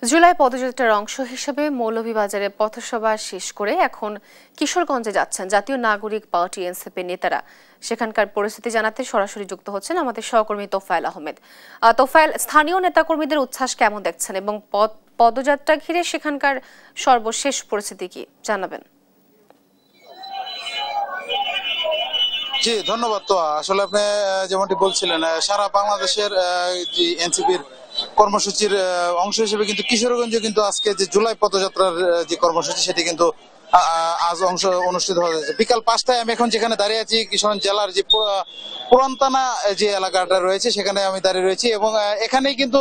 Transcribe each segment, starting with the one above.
জুলাই পদযাত্রার অংশ হিসেবে মৌলভীবাজারে পথসভা শেষ করে এখন কিশোরগঞ্জে যাচ্ছেন জাতীয় নাগরিক পার্টি এনসিপি নেতারা। সেখানকার পরিস্থিতি জানাতে সরাসরি যুক্ত হচ্ছেন আমাদের সহকর্মী তোফায়েল আহমেদ। তোফায়েল, স্থানীয় নেতাকর্মীদের উচ্ছ্বাস কেমন দেখছেন এবং পদযাত্রা ঘিরে সেখানকার সর্বশেষ পরিস্থিতি কি জানাবেন? জি ধন্যবাদ। তো আসলে আপনি যেমনটি বলছিলেন, সারা বাংলাদেশের যে এনসিপির কর্মসূচির অংশ হিসেবে কিন্তু কিশোরগঞ্জে কিন্তু আজকে যে জুলাই পদযাত্রার যে কর্মসূচি সেটি কিন্তু আজ অনুষ্ঠিত হয়েছে। বিকাল 5টায় আমি এখন যেখানে দাঁড়িয়ে আছি, কিশোরগঞ্জ জেলার যে পুরানতানা যে এলাকাটা রয়েছে সেখানে আমি দাঁড়িয়ে রয়েছি এবং এখানেই কিন্তু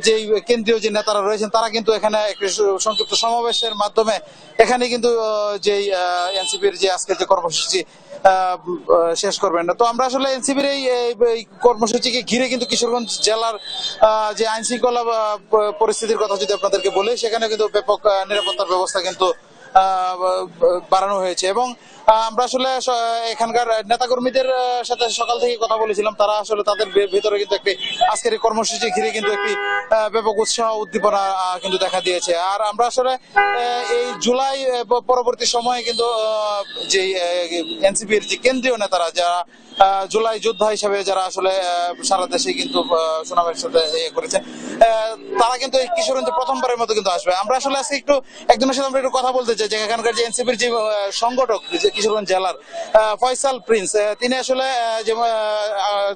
যে কেন্দ্রীয় যে নেতারা রয়েছেন তারা কিন্তু এখানে একটি সংক্ষিপ্ত সমাবেশের মাধ্যমে এখানে কিন্তু যেই এনসিপির যে আজকের যে কর্মসূচি শেষ করবেন না। তো আমরা আসলে এনসিপির এই কর্মসূচিকে ঘিরে কিন্তু কিশোরগঞ্জ জেলার যে আইন শৃঙ্খলা পরিস্থিতির কথা যদি আপনাদেরকে বলি, সেখানে কিন্তু ব্যাপক নিরাপত্তার ব্যবস্থা কিন্তু বাড়ানো হয়েছে এবং আমরা আসলে এখানকার নেতাকর্মীদের সাথে সকাল থেকে কথা বলেছিলাম। তারা আসলে তাদের ভিতরে কিন্তু একটি আজকের এই কর্মসূচি ঘিরে কিন্তু একটি ব্যাপক উৎসাহ উদ্দীপনা কিন্তু দেখা দিয়েছে। আর আমরা আসলে এই জুলাই পরবর্তী সময়ে কিন্তু যে এনসিপির যে কেন্দ্রীয় নেতারা যারা জুলাই যোদ্ধা হিসেবে যারা আসলে সারা দেশে কিন্তু সুনামের সাথে করেছে, তারা কিন্তু এই কিশোরগঞ্জে প্রথমবারের মতো কিন্তু আসবে। আমরা আসলে আজকে একজনের সাথে আমরা একটু কথা বলতে চাই যে এখানকার যে এনসিপির যে সংগঠক যে কিশোরগঞ্জ জেলার ফয়সাল প্রিন্স, তিনি আসলে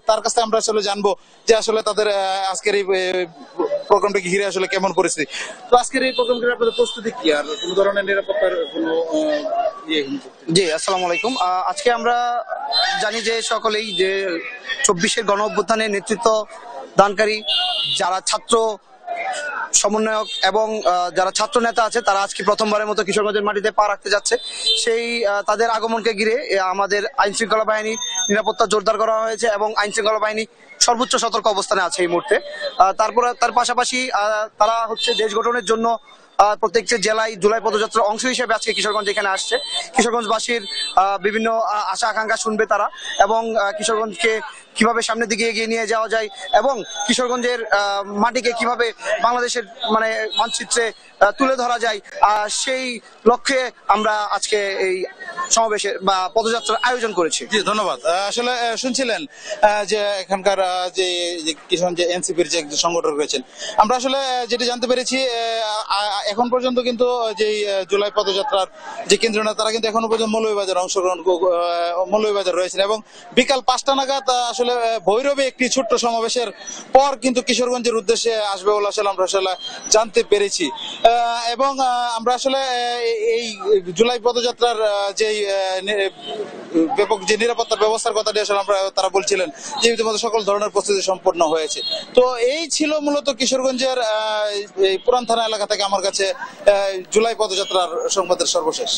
তার কাছ থেকে আমরা আসলে জানবো যে আসলে তাদের আজকের এই প্রোগ্রামটাকে ঘিরে আসলে কেমন পরিস্থিতি। তো আজকের এই প্রোগ্রাম ঘিরে আপনাদের প্রস্তুতি কি, আর কোনো ধরনের নিরাপত্তার কোনো জি আসসালামু আলাইকুম। আজকে আমরা জানি যে সকলেই যে 24-এর গণ অভ্যুত্থানের নেতৃত্ব দানকারী যারা ছাত্র সমন্বয়ক এবং যারা ছাত্র নেতা আছে তারা আজকে প্রথমবারের মতো কিশোরগঞ্জের মাটিতে পা রাখতে যাচ্ছে। সেই তাদের আগমনকে ঘিরে আমাদের আইন শৃঙ্খলা বাহিনী নিরাপত্তা জোরদার করা হয়েছে এবং আইন শৃঙ্খলা বাহিনী সর্বোচ্চ সতর্ক অবস্থানে আছে এই মুহূর্তে। তার পাশাপাশি তারা হচ্ছে দেশ গঠনের জন্য প্রত্যেকটি জেলায় জুলাই পদযাত্রার অংশ হিসেবে আজকে কিশোরগঞ্জ এখানে আসছে। কিশোরগঞ্জবাসীর বিভিন্ন আশা আকাঙ্ক্ষা শুনবে তারা এবং কিশোরগঞ্জকে কিভাবে সামনের দিকে এগিয়ে নিয়ে যাওয়া যায় এবং কিশোরগঞ্জের মাটিকে কিভাবে বাংলাদেশের মানচিত্রে তুলে ধরা যায়, সেই লক্ষ্যে আমরা আজকে এই সমাবেশের বা পদযাত্রার আয়োজন করেছি। জি ধন্যবাদ। আসলে শুনছিলেন যে এখানকার যে কিশোরগঞ্জ এনসিপির যে সংগঠন রয়েছেন, আমরা আসলে যেটি জানতে পেরেছি এখন পর্যন্ত কিন্তু যে জুলাই পদযাত্রার যে কেন্দ্রীয় নেতা তারা কিন্তু এখনো পর্যন্ত মৌলভীবাজার রয়েছেন এবং বিকাল 5টা নাগাদ আসলে ভৈরবে একটি ছোট্ট সমাবেশের পর কিন্তু কিশোরগঞ্জের উদ্দেশ্যে আসবে বলে আসলে আমরা আসলে জানতে পেরেছি এবং আমরা আসলে এই জুলাই পদযাত্রার যে ব্যাপক যে নিরাপত্তার ব্যবস্থার কথা নিয়ে আসলে তারা বলছিলেন যে ইতিমধ্যে সকল ধরনের প্রস্তুতি সম্পন্ন হয়েছে। তো এই ছিল মূলত কিশোরগঞ্জের এই পুরান থানা এলাকা থেকে আমার কাছে জুলাই পদযাত্রার সংবাদের সর্বশেষ।